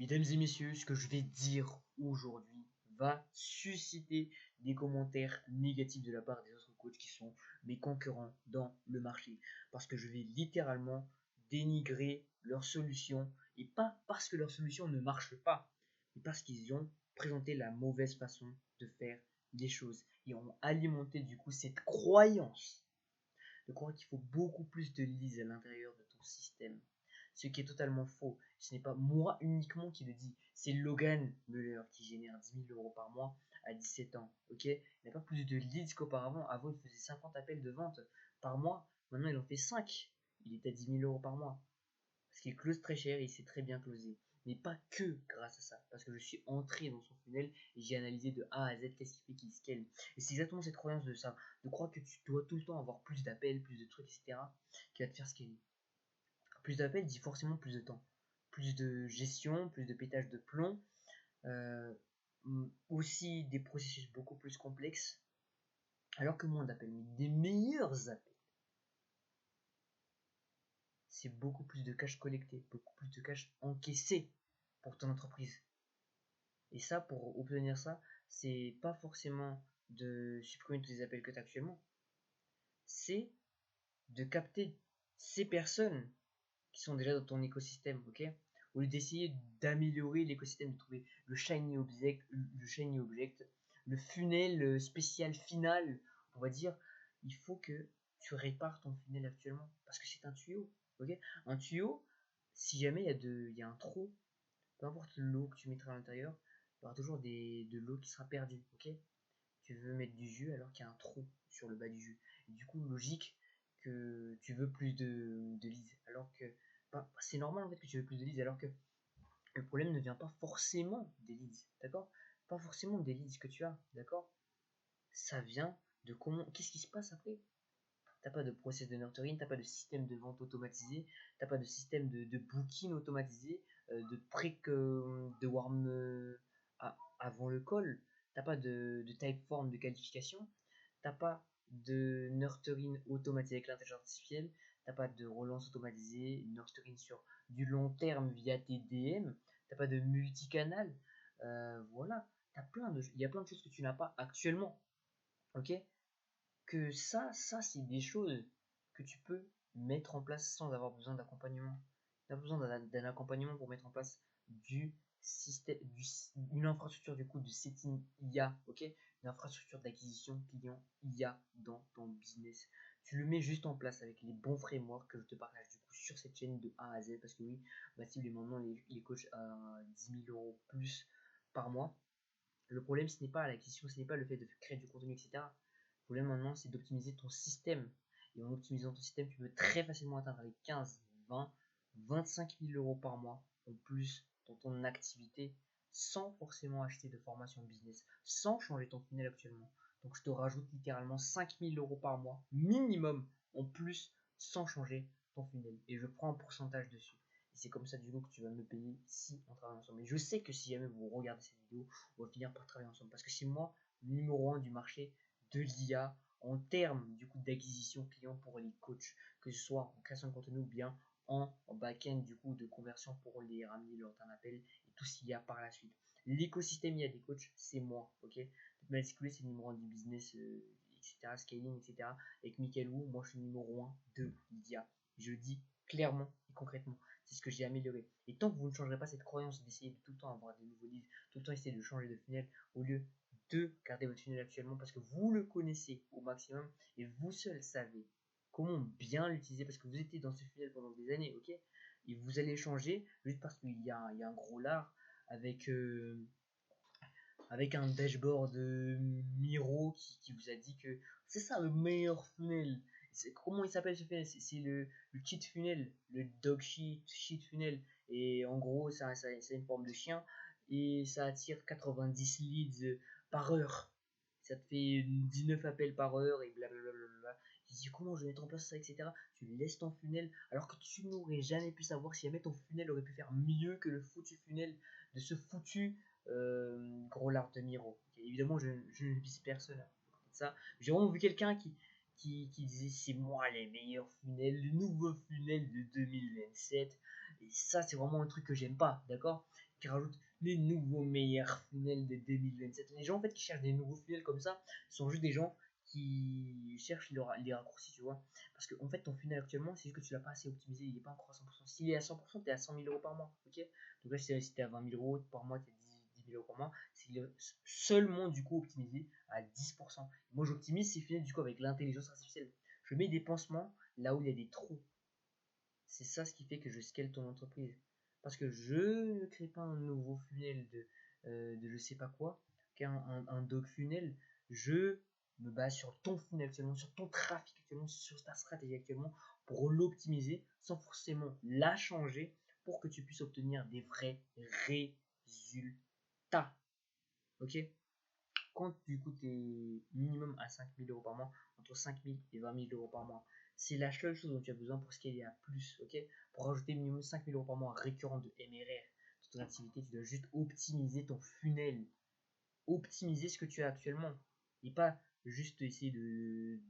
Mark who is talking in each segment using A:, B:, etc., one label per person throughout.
A: Mesdames et messieurs, ce que je vais dire aujourd'hui va susciter des commentaires négatifs de la part des autres coachs qui sont mes concurrents dans le marché. Parce que je vais littéralement dénigrer leurs solutions. Et pas parce que leurs solutions ne marchent pas, mais parce qu'ils ont présenté la mauvaise façon de faire les choses. Et ont alimenté du coup cette croyance de croire qu'il faut beaucoup plus de leads à l'intérieur de ton système. Ce qui est totalement faux. Ce n'est pas moi uniquement qui le dis. C'est Logan Muller qui génère 10 000 euros par mois à 17 ans. Ok, il n'a pas plus de leads qu'auparavant. Avant, il faisait 50 appels de vente par mois. Maintenant, il en fait 5. Il est à 10 000 euros par mois. Parce qu'il close très cher et il sait très bien closer. Mais pas que grâce à ça. Parce que je suis entré dans son funnel et j'ai analysé de A à Z qu'est-ce qui fait qu'il scale. Et c'est exactement cette croyance de ça. De croire que tu dois tout le temps avoir plus d'appels, plus de trucs, etc. qui va te faire scaler. Plus d'appels dit forcément plus de temps. Plus de gestion, plus de pétage de plomb. euh, Aussi des processus beaucoup plus complexes. Alors que moins d'appels, mais des meilleurs appels. C'est beaucoup plus de cash collecté, beaucoup plus de cash encaissé pour ton entreprise. Et ça, pour obtenir ça, c'est pas forcément de supprimer tous les appels que tu as actuellement, c'est de capter ces personnes qui sont déjà dans ton écosystème, ok? Au lieu d'essayer d'améliorer l'écosystème, de trouver le shiny object, le funnel spécial final, on va dire, il faut que tu répares ton funnel actuellement, parce que c'est un tuyau, ok? Un tuyau, si jamais il y a un trou, peu importe l'eau que tu mettras à l'intérieur, il y aura toujours de l'eau qui sera perdue, ok? Tu veux mettre du jus alors qu'il y a un trou sur le bas du jus. Et du coup, logique que tu veux plus de leads, alors que c'est normal en fait que tu veux plus de leads, alors que le problème ne vient pas forcément des leads, d'accord? Pas forcément des leads que tu as, d'accord? Ça vient de comment, qu'est-ce qui se passe après? T'as pas de process de nurturing, t'as pas de système de vente automatisé, t'as pas de système de booking automatisé, de pré de warm avant le call, t'as pas de typeform de qualification, t'as pas de nurturing automatisé avec l'intelligence artificielle, t'as pas de relance automatisée, nurturing sur du long terme via tes DM, t'as pas de multicanal, voilà, il y a plein de choses que tu n'as pas actuellement, ok? Que ça c'est des choses que tu peux mettre en place sans avoir besoin d'accompagnement. Tu as besoin d'un accompagnement pour mettre en place du système, une infrastructure du coup de setting IA, ok? Une infrastructure d'acquisition client IA dans ton business. Tu le mets juste en place avec les bons frameworks que je te partage du coup sur cette chaîne de A à Z parce que oui, ma cible est maintenant les coachs à 10 000 euros plus par mois. Le problème, ce n'est pas l'acquisition, ce n'est pas le fait de créer du contenu, etc. Le problème maintenant, c'est d'optimiser ton système. Et en optimisant ton système, tu peux très facilement atteindre les 15, 20, 25 000 euros par mois en plus dans ton activité sans forcément acheter de formation business, sans changer ton funnel actuellement. Donc je te rajoute littéralement 5 000 euros par mois minimum en plus sans changer ton funnel. Et je prends un pourcentage dessus. Et c'est comme ça du coup que tu vas me payer si on travaille ensemble. Et je sais que si jamais vous regardez cette vidéo, on va finir par travailler ensemble. Parce que c'est moi le numéro 1 du marché de l'IA en termes du coup d'acquisition client pour les coachs, que ce soit en création de contenu ou bien en back-end du coup de conversion pour les ramener lors d'un appel et tout ce qu'il y a par la suite. L'écosystème IA des coachs, c'est moi, ok? Peut-être c'est le numéro 1 du business, etc., scaling, etc. Avec Michael Wu, moi je suis le numéro 1 de l'IA. Je le dis clairement et concrètement. C'est ce que j'ai amélioré. Et tant que vous ne changerez pas cette croyance d'essayer de tout le temps avoir des nouveaux livres, tout le temps essayer de changer de funnel, au lieu de garder votre funnel actuellement parce que vous le connaissez au maximum et vous seul savez comment bien l'utiliser parce que vous étiez dans ce funnel pendant des années, ok? Et vous allez changer juste parce qu'il y a un gros lard avec, avec un dashboard Miro qui vous a dit que c'est ça le meilleur funnel. Comment il s'appelle ce funnel? C'est le cheat funnel, le dog shit funnel. Et en gros, c'est une forme de chien et ça attire 90 leads par heure. Ça te fait 19 appels par heure et blablabla. Tu dis comment je vais mettre en place ça, etc. Tu laisses ton funnel alors que tu n'aurais jamais pu savoir si jamais ton funnel aurait pu faire mieux que le foutu funnel de ce foutu gros lard de Miro. Okay, évidemment, je ne vise personne à ça. J'ai vraiment vu quelqu'un qui disait c'est moi les meilleurs funnels, le nouveau funnel de 2027. Et ça, c'est vraiment un truc que j'aime pas, d'accord? Qui rajoute les nouveaux meilleurs funnels de 2027. Les gens en fait qui cherchent des nouveaux funnels comme ça sont juste des gens qui cherchent les raccourcis, tu vois. Parce que en fait, ton funnel actuellement, c'est juste que tu l'as pas assez optimisé, il est pas encore à 100%. S'il est à 100%, tu es à 100 000 euros par mois, ok? Donc là, si tu es à 20 000 euros par mois, tu es 10 000 euros par mois. C'est seulement du coup optimisé à 10%. Moi, j'optimise ces funnels du coup avec l'intelligence artificielle. Je mets des pansements là où il y a des trous. C'est ça ce qui fait que je scale ton entreprise. Parce que je ne crée pas un nouveau funnel de je sais pas quoi, un dog funnel. Je me base sur ton funnel actuellement, sur ton trafic actuellement, sur ta stratégie actuellement, pour l'optimiser sans forcément la changer pour que tu puisses obtenir des vrais résultats. Ok? Quand du coup tu es minimum à 5 000 euros par mois, entre 5 000 et 20 000 euros par mois, c'est la seule chose dont tu as besoin pour scaler à plus, ok? Pour rajouter minimum 5 000 euros par mois récurrent de MRR de ton activité, tu dois juste optimiser ton funnel, optimiser ce que tu as actuellement, et pas juste essayer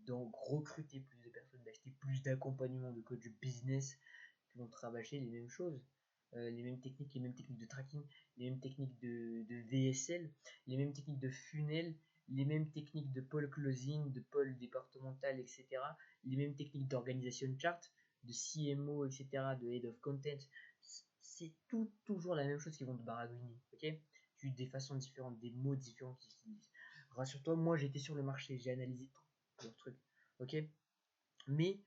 A: d'en recruter plus de personnes, d'acheter plus d'accompagnement de coach business qui vont travailler les mêmes choses, les mêmes techniques de tracking, les mêmes techniques de VSL, les mêmes techniques de funnel, les mêmes techniques de pole closing, de pole départemental, etc. Les mêmes techniques d'organisation chart, de CMO, etc., de head of content. C'est toujours la même chose qui vont te baragouiner, ok? Tu des façons différentes, des mots différents qu'ils utilisent. Rassure-toi, moi j'étais sur le marché, j'ai analysé tout leur truc, ok? Mais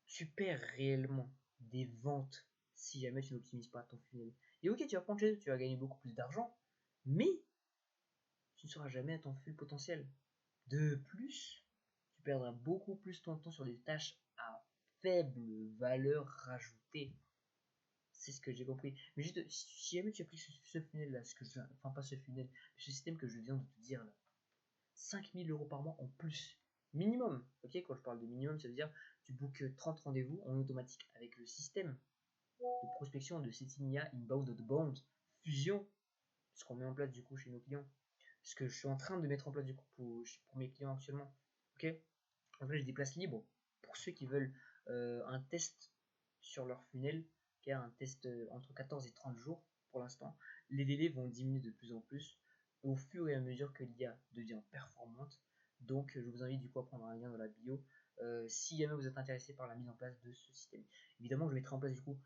A: tu perds réellement des ventes si jamais tu n'optimises pas ton funnel. Et ok, tu vas prendre chez eux, tu vas gagner beaucoup plus d'argent, mais tu ne seras jamais à ton full potentiel. De plus, tu perdras beaucoup plus ton temps sur des tâches à faible valeur rajoutée. C'est ce que j'ai compris. Mais juste, si jamais tu appliques ce funnel là, enfin pas ce funnel, ce système que je viens de te dire là, 5 000 euros par mois en plus. Minimum. Ok, quand je parle de minimum, ça veut dire tu bookes 30 rendez-vous en automatique avec le système de prospection de setting IA inbound outbound fusion, ce qu'on met en place du coup chez nos clients, ce que je suis en train de mettre en place du coup pour mes clients actuellement. Ok, en fait j'ai des places libres pour ceux qui veulent un test sur leur funnel, qui a un test entre 14 et 30 jours pour l'instant. Les délais vont diminuer de plus en plus au fur et à mesure que l'IA devient performante. Donc je vous invite du coup à prendre un lien dans la bio si jamais vous êtes intéressé par la mise en place de ce système. Évidemment, je mettrai en place du coup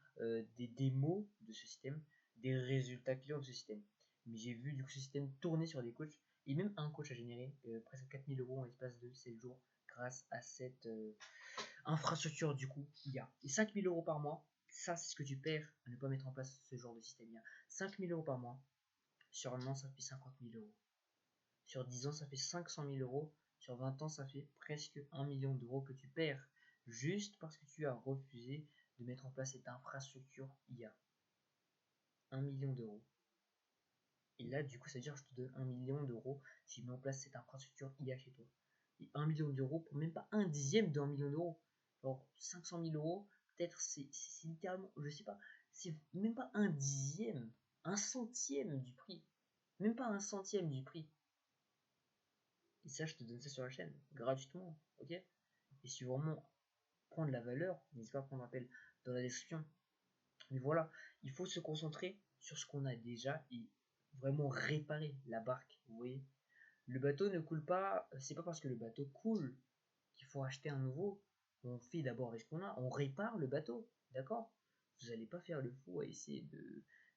A: des démos de ce système, des résultats clients de ce système. Mais j'ai vu du coup ce système tourner sur des coachs et même un coach a généré presque 4 000 euros en l'espace de 7 jours grâce à cette infrastructure du coup IA. Et 5 000 euros par mois, ça c'est ce que tu perds à ne pas mettre en place ce genre de système IA. 5 000 euros par mois, sur un an ça fait 50 000 euros. Sur 10 ans ça fait 500 000 euros. Sur 20 ans ça fait presque 1 million d'euros que tu perds juste parce que tu as refusé de mettre en place cette infrastructure IA. 1 million d'euros. Et là, du coup, ça veut dire que je te donne 1 million d'euros si je mets en place cette infrastructure IA chez toi. Et 1 million d'euros pour même pas un dixième de 1 million d'euros. Alors, 500 000 euros, peut-être c'est littéralement, je sais pas, c'est même pas un dixième, un centième du prix. Même pas un centième du prix. Et ça, je te donne ça sur la chaîne, gratuitement, ok? Et si tu veux vraiment prendre la valeur, n'hésite pas à prendre appel dans la description. Mais voilà, il faut se concentrer sur ce qu'on a déjà et vraiment réparer la barque, vous voyez. Le bateau ne coule pas, c'est pas parce que le bateau coule qu'il faut acheter un nouveau. On fait d'abord avec ce qu'on a, on répare le bateau, d'accord? Vous n'allez pas faire le fou à essayer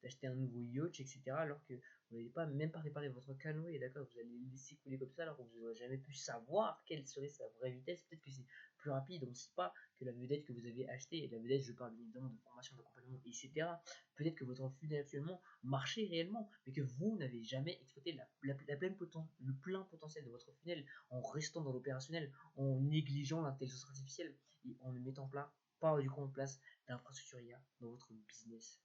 A: d'acheter un nouveau yacht, etc. alors que vous n'allez pas même pas réparer votre canoë, d'accord? Vous allez le laisser couler comme ça alors que vous n'aurez jamais pu savoir quelle serait sa vraie vitesse. Peut-être que c'est plus rapide, on ne sait pas que la vedette que vous avez achetée, et la vedette, je parle bien évidemment de formation, d'accompagnement, etc. Peut-être que votre funnel actuellement marchait réellement, mais que vous n'avez jamais exploité le plein potentiel de votre funnel en restant dans l'opérationnel, en négligeant l'intelligence artificielle et en ne mettant pas du coup en place d'infrastructure IA dans votre business.